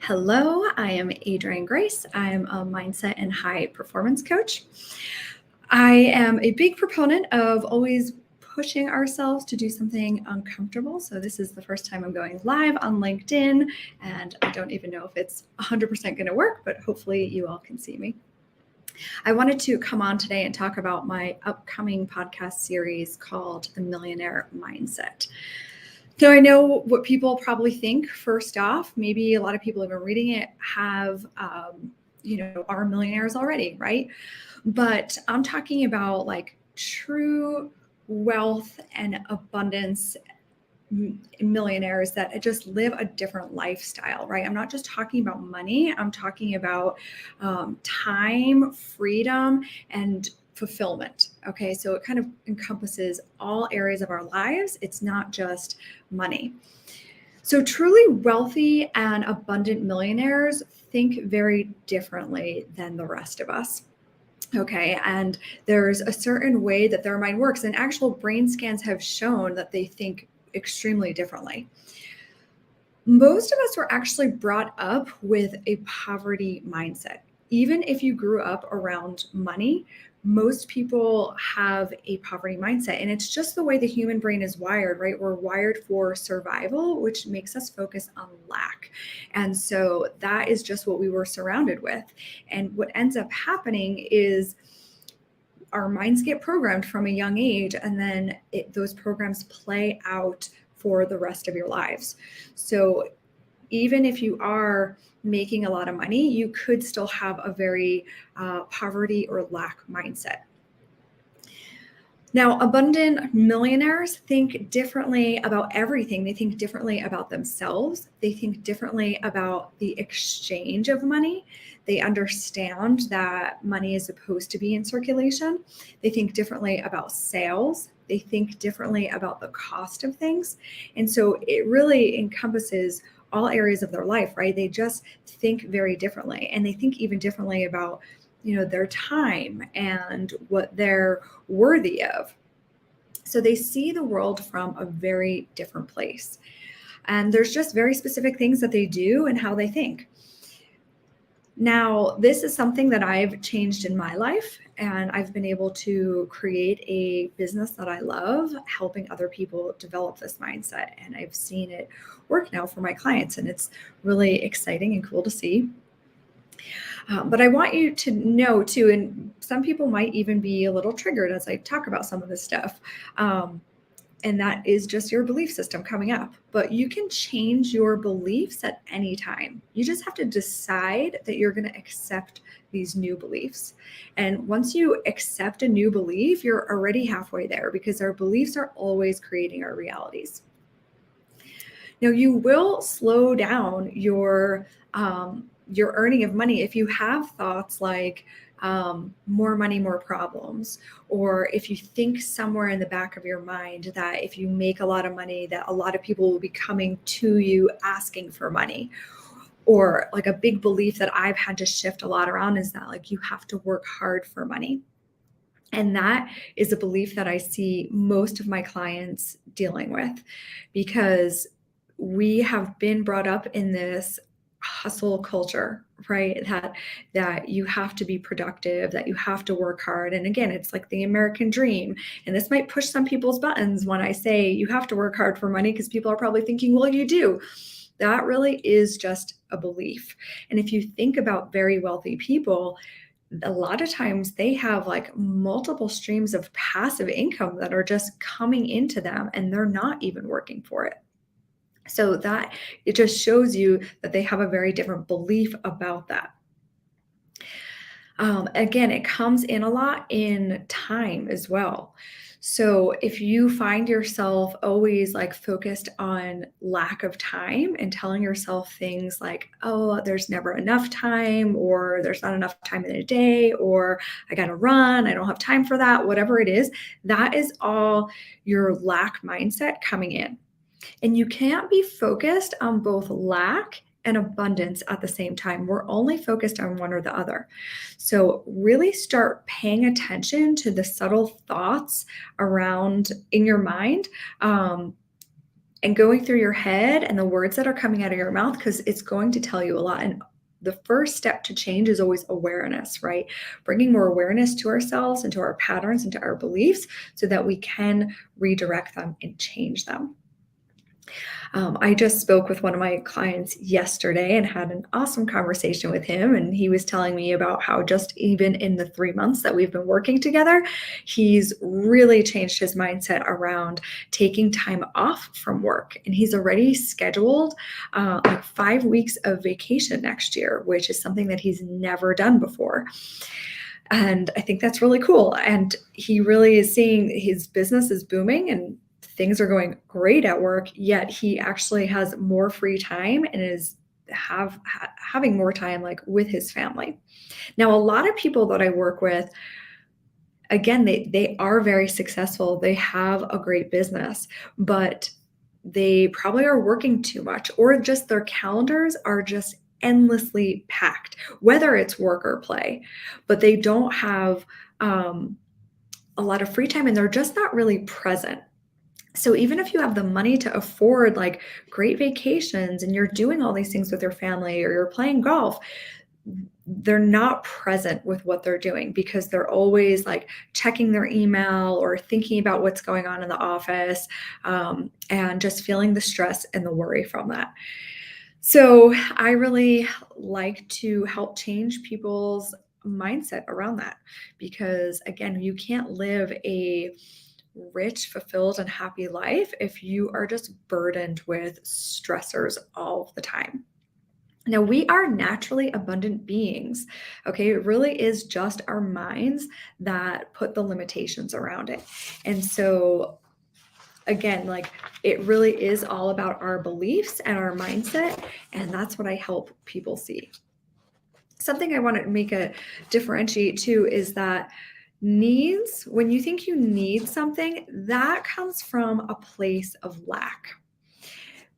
Hello, I am Adrienne Grace. I'm a mindset and high performance coach. I am a big proponent of always pushing ourselves to do something uncomfortable. So this is the first time I'm going live on LinkedIn, and I don't even know if it's 100% going to work, but hopefully you all can see me. I wanted to come on today and talk about my upcoming podcast series called The Millionaire Mindset. So I know what people probably think first off. Maybe a lot of people have been reading it are millionaires already, right? But I'm talking about like true wealth and abundance millionaires that just live a different lifestyle, right? I'm not just talking about money. I'm talking about time, freedom, and fulfillment. Okay, so it kind of encompasses all areas of our lives. It's not just money. So truly wealthy and abundant millionaires think very differently than the rest of us. Okay, and there's a certain way that their mind works, and actual brain scans have shown that they think extremely differently. Most of us were actually brought up with a poverty mindset. Even if you grew up around money, most people have a poverty mindset, and it's just the way the human brain is wired, right? We're wired for survival, which makes us focus on lack. And so that is just what we were surrounded with. And what ends up happening is our minds get programmed from a young age, and then those programs play out for the rest of your lives. So even if you are making a lot of money, you could still have a very poverty or lack mindset. Now, abundant millionaires think differently about everything. They think differently about themselves. They think differently about the exchange of money. They understand that money is supposed to be in circulation. They think differently about sales. They think differently about the cost of things. And so it really encompasses all areas of their life, right? They just think very differently. And they think even differently about their time and what they're worthy of. So they see the world from a very different place. And there's just very specific things that they do and how they think. Now, this is something that I've changed in my life, and I've been able to create a business that I love, helping other people develop this mindset. And I've seen it work now for my clients, and it's really exciting and cool to see. But I want you to know too, and some people might even be a little triggered as I talk about some of this stuff. And that is just your belief system coming up. But you can change your beliefs at any time. You just have to decide that you're going to accept these new beliefs. And once you accept a new belief, you're already halfway there, because our beliefs are always creating our realities. Now, you will slow down your earning of money if you have thoughts like more money, more problems, or if you think somewhere in the back of your mind that if you make a lot of money, that a lot of people will be coming to you asking for money. Or like a big belief that I've had to shift a lot around is that like you have to work hard for money. And that is a belief that I see most of my clients dealing with, because we have been brought up in this hustle culture, right? That you have to be productive, that you have to work hard. And again, it's like the American dream. And this might push some people's buttons when I say you have to work hard for money, because people are probably thinking, well, you do. That really is just a belief. And if you think about very wealthy people, a lot of times they have like multiple streams of passive income that are just coming into them, and they're not even working for it. So that it just shows you that they have a very different belief about that. Again, it comes in a lot in time as well. So if you find yourself always like focused on lack of time and telling yourself things like, oh, there's never enough time, or there's not enough time in a day, or I got to run, I don't have time for that, whatever it is, that is all your lack mindset coming in. And you can't be focused on both lack and abundance at the same time. We're only focused on one or the other. So really start paying attention to the subtle thoughts around in your mind. and going through your head and the words that are coming out of your mouth, because it's going to tell you a lot. And the first step to change is always awareness, right? Bringing more awareness to ourselves and to our patterns and to our beliefs so that we can redirect them and change them. I just spoke with one of my clients yesterday and had an awesome conversation with him. And he was telling me about how just even in the 3 months that we've been working together, he's really changed his mindset around taking time off from work. And he's already scheduled like 5 weeks of vacation next year, which is something that he's never done before. And I think that's really cool. And he really is seeing his business is booming and things are going great at work, yet he actually has more free time and is having more time like with his family. Now, a lot of people that I work with, again, they are very successful. They have a great business, but they probably are working too much, or just their calendars are just endlessly packed, whether it's work or play, but they don't have a lot of free time and they're just not really present. So even if you have the money to afford like great vacations and you're doing all these things with your family or you're playing golf, they're not present with what they're doing because they're always like checking their email or thinking about what's going on in the office, and just feeling the stress and the worry from that. So I really like to help change people's mindset around that because, again, you can't live a rich, fulfilled, and happy life if you are just burdened with stressors all the time. Now, we are naturally abundant beings. Okay. It really is just our minds that put the limitations around it. And so, again, like it really is all about our beliefs and our mindset. And that's what I help people see. Something I want to make a differentiate too is that needs, when you think you need something, that comes from a place of lack.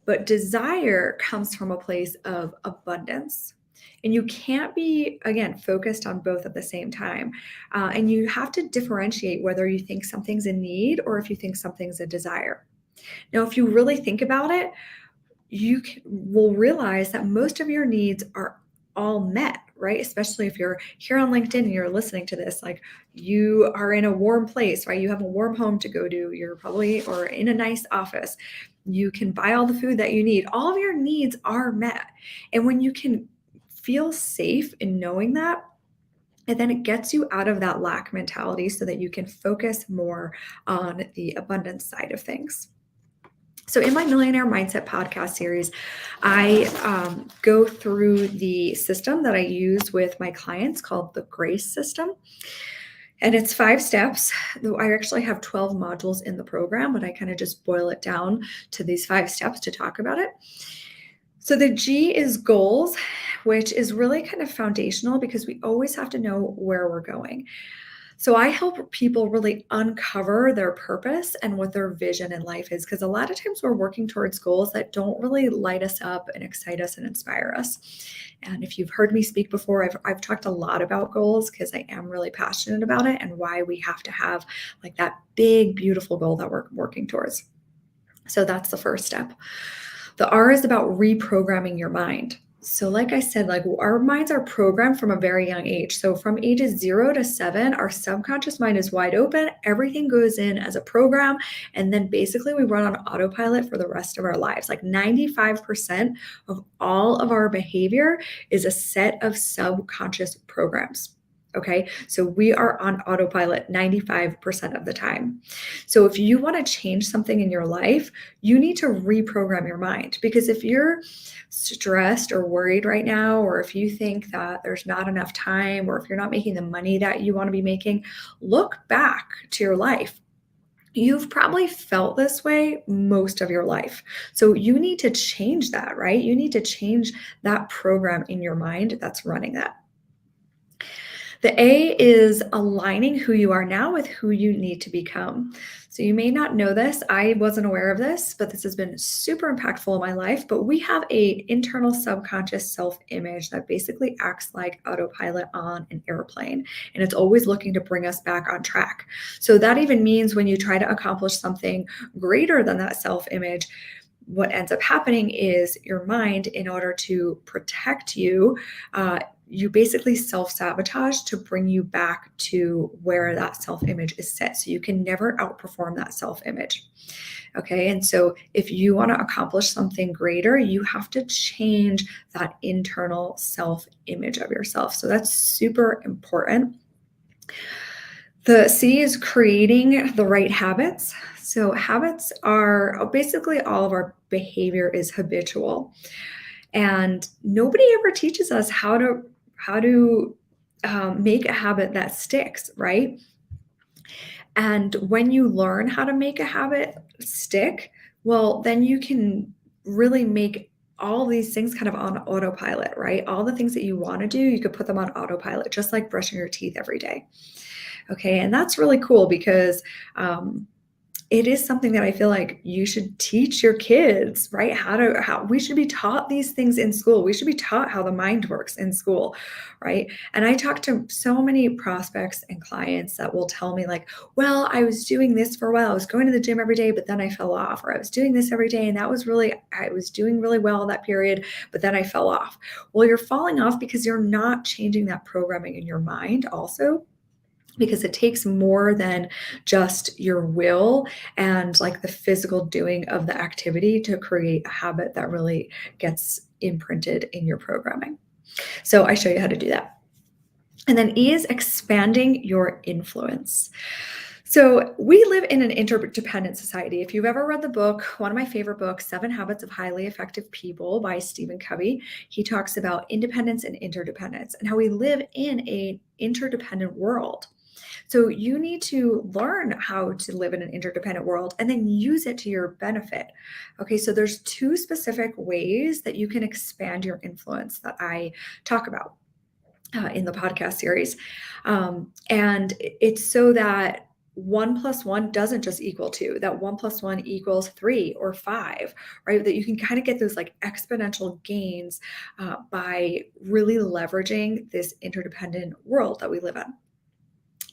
But desire comes from a place of abundance. And you can't be, again, focused on both at the same time. And you have to differentiate whether you think something's a need or if you think something's a desire. Now, if you really think about it, you will realize that most of your needs are all met, right? Especially if you're here on LinkedIn and you're listening to this, like you are in a warm place, right? You have a warm home to go to. You're probably, or in a nice office. You can buy all the food that you need. All of your needs are met. And when you can feel safe in knowing that, and then it gets you out of that lack mentality so that you can focus more on the abundance side of things. So in my Millionaire Mindset podcast series, I go through the system that I use with my clients called the GRACE system. And it's 5 steps. I actually have 12 modules in the program, but I kind of just boil it down to these 5 steps to talk about it. So the G is goals, which is really kind of foundational because we always have to know where we're going. So I help people really uncover their purpose and what their vision in life is, because a lot of times we're working towards goals that don't really light us up and excite us and inspire us. And if you've heard me speak before, I've talked a lot about goals because I am really passionate about it and why we have to have like that big, beautiful goal that we're working towards. So that's the first step. The R is about reprogramming your mind. So like I said, like our minds are programmed from a very young age. So from ages 0 to 7, our subconscious mind is wide open. Everything goes in as a program. And then basically we run on autopilot for the rest of our lives. Like 95% of all of our behavior is a set of subconscious programs. Okay, so we are on autopilot 95% of the time. So if you want to change something in your life, you need to reprogram your mind, because if you're stressed or worried right now, or if you think that there's not enough time, or if you're not making the money that you want to be making, look back to your life. You've probably felt this way most of your life. So you need to change that, right? You need to change that program in your mind that's running that. The A is aligning who you are now with who you need to become. So you may not know this. I wasn't aware of this, but this has been super impactful in my life. But we have a internal subconscious self-image that basically acts like autopilot on an airplane. And it's always looking to bring us back on track. So that even means when you try to accomplish something greater than that self-image, what ends up happening is your mind, in order to protect you, you basically self-sabotage to bring you back to where that self-image is set. So you can never outperform that self-image. Okay. And so if you want to accomplish something greater, you have to change that internal self-image of yourself. So that's super important. The C is creating the right habits. So habits are basically, all of our behavior is habitual. And nobody ever teaches us how to make a habit that sticks, right? And when you learn how to make a habit stick, well, then you can really make all these things kind of on autopilot, right? All the things that you want to do, you could put them on autopilot, just like brushing your teeth every day. Okay. And that's really cool because it is something that I feel like you should teach your kids, right? How we should be taught these things in school. We should be taught how the mind works in school, right? And I talk to so many prospects and clients that will tell me, like, well, I was doing this for a while. I was going to the gym every day, but then I fell off, or I was doing this every day and I was doing really well that period, but then I fell off. Well, you're falling off because you're not changing that programming in your mind also, because it takes more than just your will and like the physical doing of the activity to create a habit that really gets imprinted in your programming. So I show you how to do that. And then E is expanding your influence. So we live in an interdependent society. If you've ever read the book, one of my favorite books, 7 Habits of Highly Effective People by Stephen Covey, he talks about independence and interdependence and how we live in an interdependent world. So you need to learn how to live in an interdependent world and then use it to your benefit. Okay, so there's 2 specific ways that you can expand your influence that I talk about in the podcast series. And it's so that 1 plus 1 doesn't just equal 2, that 1 plus 1 equals 3 or 5, right? That you can kind of get those like exponential gains by really leveraging this interdependent world that we live in.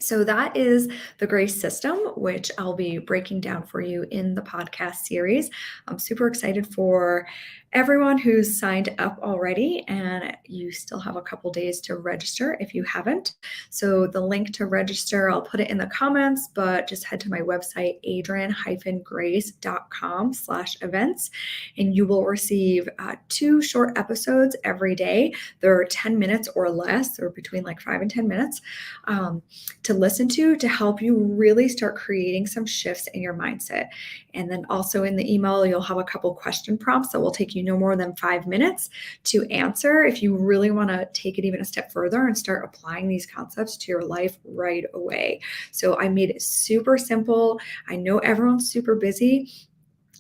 So that is the GRACE system, which I'll be breaking down for you in the podcast series. I'm super excited for everyone who's signed up already, and you still have a couple days to register if you haven't. So the link to register, I'll put it in the comments, but just head to my website, adrian-grace.com/events, and you will receive 2 short episodes every day. They're 10 minutes or less, or between like 5 and 10 minutes. To listen to help you really start creating some shifts in your mindset. And then also in the email, you'll have a couple question prompts that will take you no more than 5 minutes to answer if you really want to take it even a step further and start applying these concepts to your life right away. So I made it super simple. I know everyone's super busy,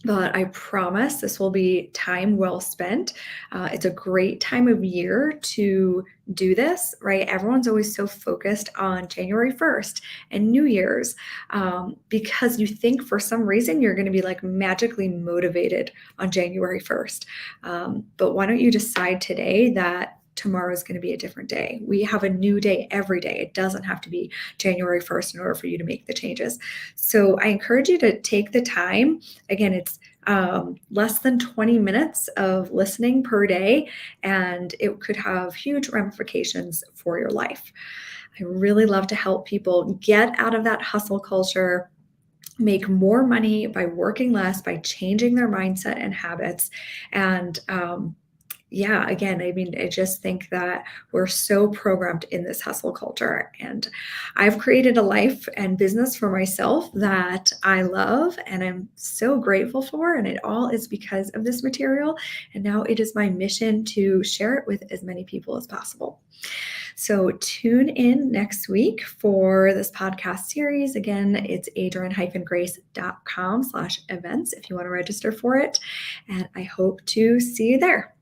but I promise this will be time well spent. It's a great time of year to do this, right? Everyone's always so focused on January 1st and New Year's because you think for some reason you're going to be like magically motivated on January 1st. But why don't you decide today that tomorrow is going to be a different day? We have a new day every day. It doesn't have to be January 1st in order for you to make the changes. So I encourage you to take the time. Again, it's less than 20 minutes of listening per day, and it could have huge ramifications for your life. I really love to help people get out of that hustle culture, make more money by working less, by changing their mindset and habits. And again, I mean, I just think that we're so programmed in this hustle culture. And I've created a life and business for myself that I love and I'm so grateful for. And it all is because of this material. And now it is my mission to share it with as many people as possible. So tune in next week for this podcast series. Again, it's adrian-grace.com/events if you want to register for it. And I hope to see you there.